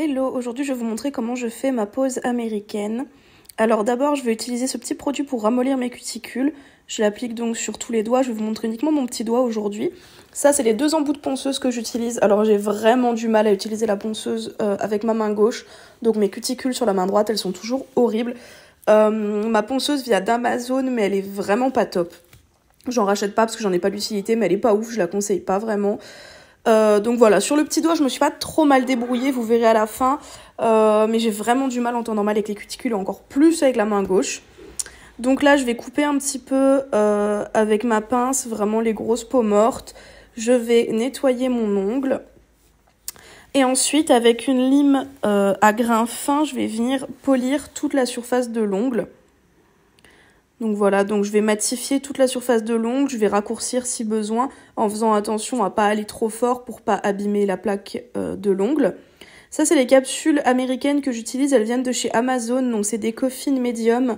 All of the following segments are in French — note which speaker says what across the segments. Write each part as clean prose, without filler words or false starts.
Speaker 1: Hello, aujourd'hui je vais vous montrer comment je fais ma pose américaine. Alors d'abord je vais utiliser ce petit produit pour ramollir mes cuticules. Je l'applique donc sur tous les doigts, je vais vous montrer uniquement mon petit doigt aujourd'hui. Ça c'est les deux embouts de ponceuse que j'utilise. Alors j'ai vraiment du mal à utiliser la ponceuse avec ma main gauche. Donc mes cuticules sur la main droite elles sont toujours horribles. Ma ponceuse vient d'Amazon mais elle est vraiment pas top. J'en rachète pas parce que j'en ai pas d'utilité mais elle est pas ouf, je la conseille pas vraiment. Donc voilà, sur le petit doigt je me suis pas trop mal débrouillée, vous verrez à la fin, mais j'ai vraiment du mal en temps normal avec les cuticules et encore plus avec la main gauche. Donc là je vais couper un petit peu avec ma pince, vraiment les grosses peaux mortes. Je vais nettoyer mon ongle et ensuite avec une lime à grain fin je vais venir polir toute la surface de l'ongle. Donc voilà, donc je vais matifier toute la surface de l'ongle, je vais raccourcir si besoin, en faisant attention à pas aller trop fort pour pas abîmer la plaque de l'ongle. Ça c'est les capsules américaines que j'utilise, elles viennent de chez Amazon, donc c'est des coffines médium.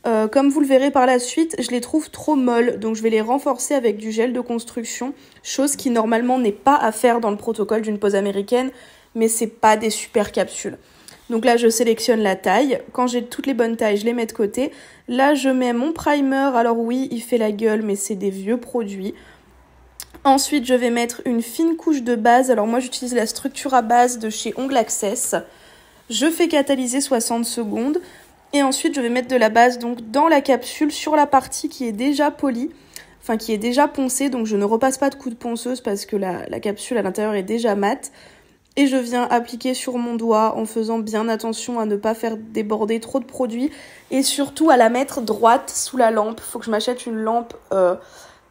Speaker 1: Comme vous le verrez par la suite, je les trouve trop molles, donc je vais les renforcer avec du gel de construction, chose qui normalement n'est pas à faire dans le protocole d'une pose américaine, mais c'est pas des super capsules. Donc là, je sélectionne la taille. Quand j'ai toutes les bonnes tailles, je les mets de côté. Là, je mets mon primer. Alors oui, il fait la gueule, mais c'est des vieux produits. Ensuite, je vais mettre une fine couche de base. Alors moi, j'utilise la structure à base de chez Ongle Access. Je fais catalyser 60 secondes. Et ensuite, je vais mettre de la base donc dans la capsule sur la partie qui est déjà polie. Enfin, qui est déjà poncée. Donc je ne repasse pas de coup de ponceuse parce que la capsule à l'intérieur est déjà mate. Et je viens appliquer sur mon doigt en faisant bien attention à ne pas faire déborder trop de produits. Et surtout à la mettre droite sous la lampe. Faut que je m'achète une lampe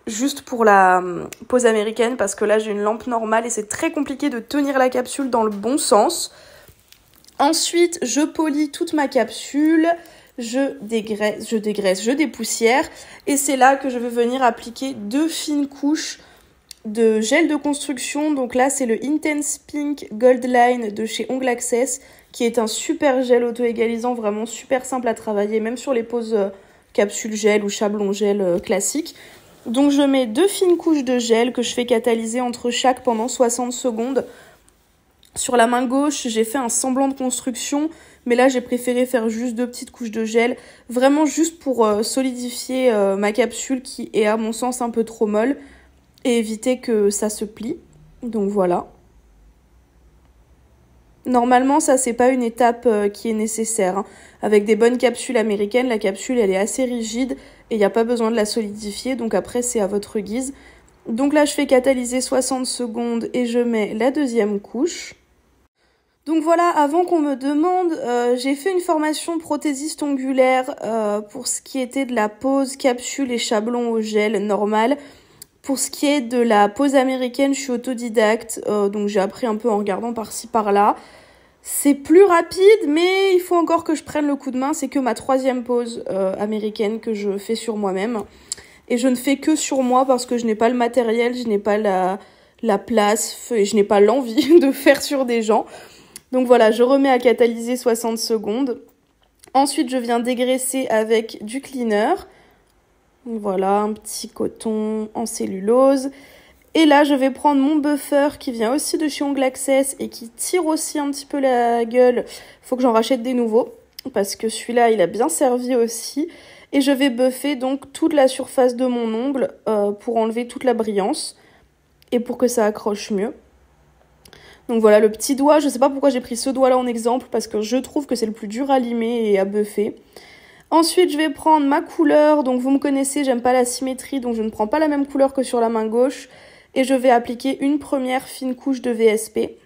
Speaker 1: juste pour la pose américaine. Parce que là j'ai une lampe normale et c'est très compliqué de tenir la capsule dans le bon sens. Ensuite je polis toute ma capsule. Je dépoussière. Et c'est là que je vais venir appliquer 2 fines couches de gel de construction. Donc là c'est le Intense Pink Gold Line de chez Ongle Access qui est un super gel auto-égalisant, vraiment super simple à travailler même sur les poses capsule gel ou chablon gel classique. Donc je mets 2 fines couches de gel que je fais catalyser entre chaque pendant 60 secondes. Sur la main gauche j'ai fait un semblant de construction mais là j'ai préféré faire juste 2 petites couches de gel, vraiment juste pour solidifier ma capsule qui est à mon sens un peu trop molle et éviter que ça se plie. Donc voilà. Normalement, ça c'est pas une étape qui est nécessaire. Hein. Avec des bonnes capsules américaines, la capsule elle est assez rigide et il n'y a pas besoin de la solidifier. Donc après c'est à votre guise. Donc là je fais catalyser 60 secondes et je mets la deuxième couche. Donc voilà, avant qu'on me demande, j'ai fait une formation prothésiste ongulaire pour ce qui était de la pose capsule et chablon au gel normal. Pour ce qui est de la pose américaine, je suis autodidacte, donc j'ai appris un peu en regardant par-ci par-là. C'est plus rapide, mais il faut encore que je prenne le coup de main. C'est que ma 3e pose américaine que je fais sur moi-même. Et je ne fais que sur moi parce que je n'ai pas le matériel, je n'ai pas la place, et je n'ai pas l'envie de faire sur des gens. Donc voilà, je remets à catalyser 60 secondes. Ensuite, je viens dégraisser avec du cleaner. Voilà, un petit coton en cellulose. Et là, je vais prendre mon buffer qui vient aussi de chez Ongle Access et qui tire aussi un petit peu la gueule. Faut que j'en rachète des nouveaux parce que celui-là, il a bien servi aussi. Et je vais buffer donc toute la surface de mon ongle pour enlever toute la brillance et pour que ça accroche mieux. Donc voilà, le petit doigt, je sais pas pourquoi j'ai pris ce doigt-là en exemple parce que je trouve que c'est le plus dur à limer et à buffer. Ensuite, je vais prendre ma couleur. Donc, vous me connaissez, j'aime pas la symétrie. Donc, je ne prends pas la même couleur que sur la main gauche. Et je vais appliquer une première fine couche de VSP.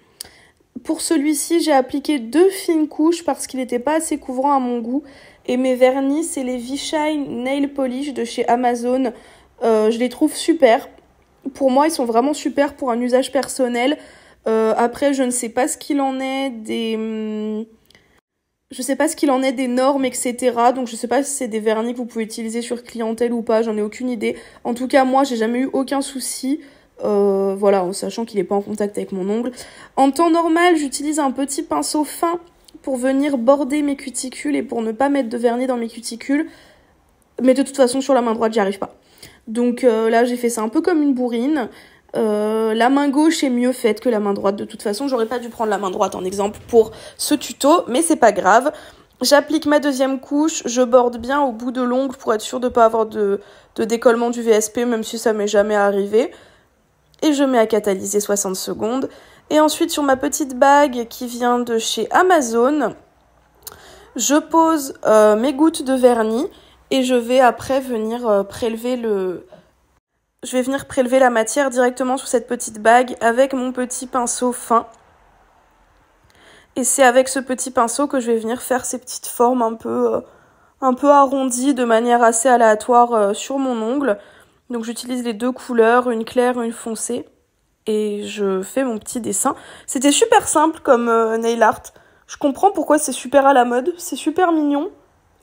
Speaker 1: Pour celui-ci, j'ai appliqué 2 fines couches parce qu'il n'était pas assez couvrant à mon goût. Et mes vernis, c'est les V-Shine Nail Polish de chez Amazon. Je les trouve super. Pour moi, ils sont vraiment super pour un usage personnel. Après, je ne sais pas ce qu'il en est des... Je sais pas ce qu'il en est des normes, etc. Donc je sais pas si c'est des vernis que vous pouvez utiliser sur clientèle ou pas, j'en ai aucune idée. En tout cas, moi, j'ai jamais eu aucun souci. Voilà, en sachant qu'il n'est pas en contact avec mon ongle. En temps normal, j'utilise un petit pinceau fin pour venir border mes cuticules et pour ne pas mettre de vernis dans mes cuticules. Mais de toute façon, sur la main droite, j'y arrive pas. Donc là, j'ai fait ça un peu comme une bourrine. La main gauche est mieux faite que la main droite. De toute façon, j'aurais pas dû prendre la main droite en exemple pour ce tuto, mais c'est pas grave. J'applique ma deuxième couche, je borde bien au bout de l'ongle pour être sûre de pas avoir de décollement du VSP, même si ça m'est jamais arrivé. Et je mets à catalyser 60 secondes. Et ensuite, sur ma petite bague qui vient de chez Amazon, je pose mes gouttes de vernis et je vais après venir prélever la matière directement sur cette petite bague avec mon petit pinceau fin. Et c'est avec ce petit pinceau que je vais venir faire ces petites formes un peu arrondies de manière assez aléatoire sur mon ongle. Donc j'utilise les deux couleurs, une claire et une foncée. Et je fais mon petit dessin. C'était super simple comme nail art. Je comprends pourquoi c'est super à la mode. C'est super mignon.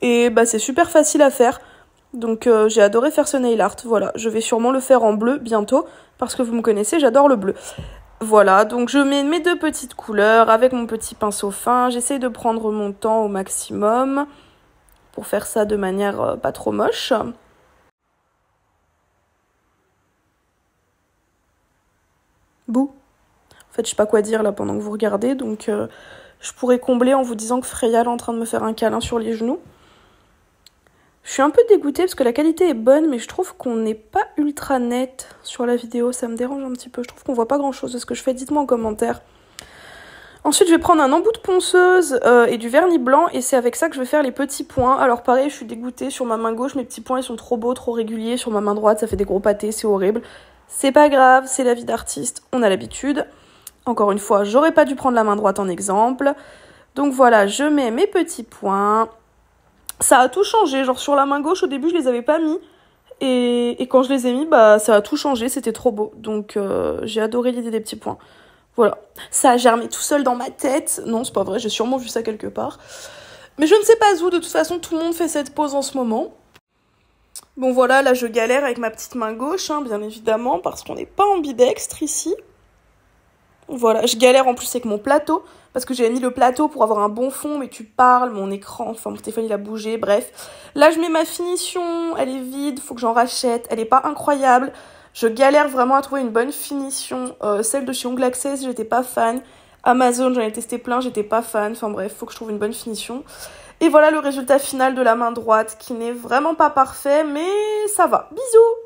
Speaker 1: Et bah c'est super facile à faire. Donc j'ai adoré faire ce nail art. Voilà, je vais sûrement le faire en bleu bientôt. Parce que vous me connaissez, j'adore le bleu. Voilà, donc je mets mes deux petites couleurs avec mon petit pinceau fin. J'essaye de prendre mon temps au maximum. Pour faire ça de manière pas trop moche. Bouh. En fait, je sais pas quoi dire là pendant que vous regardez, donc je pourrais combler en vous disant que Freya est en train de me faire un câlin sur les genoux. Je suis un peu dégoûtée parce que la qualité est bonne, mais je trouve qu'on n'est pas ultra net sur la vidéo, ça me dérange un petit peu. Je trouve qu'on voit pas grand chose de ce que je fais, dites-moi en commentaire. Ensuite, je vais prendre un embout de ponceuse et du vernis blanc, et c'est avec ça que je vais faire les petits points. Alors pareil, je suis dégoûtée, sur ma main gauche, mes petits points ils sont trop beaux, trop réguliers. Sur ma main droite, ça fait des gros pâtés, c'est horrible. C'est pas grave, c'est la vie d'artiste, on a l'habitude. Encore une fois, j'aurais pas dû prendre la main droite en exemple. Donc voilà, je mets mes petits points. Ça a tout changé, genre sur la main gauche, au début, je les avais pas mis. Et quand je les ai mis, bah ça a tout changé, c'était trop beau. Donc j'ai adoré l'idée des petits points. Voilà, ça a germé tout seul dans ma tête. Non, c'est pas vrai, j'ai sûrement vu ça quelque part. Mais je ne sais pas où, de toute façon, tout le monde fait cette pose en ce moment. Bon voilà, là je galère avec ma petite main gauche, hein, bien évidemment, parce qu'on n'est pas ambidextre ici. Voilà, je galère en plus avec mon plateau, parce que j'ai mis le plateau pour avoir un bon fond, mais tu parles, mon écran, enfin mon téléphone il a bougé, bref. Là je mets ma finition, elle est vide, faut que j'en rachète, elle est pas incroyable. Je galère vraiment à trouver une bonne finition. Celle de chez Ongle Access, j'étais pas fan. Amazon, j'en ai testé plein, j'étais pas fan. Enfin bref, faut que je trouve une bonne finition. Et voilà le résultat final de la main droite, qui n'est vraiment pas parfait, mais ça va. Bisous!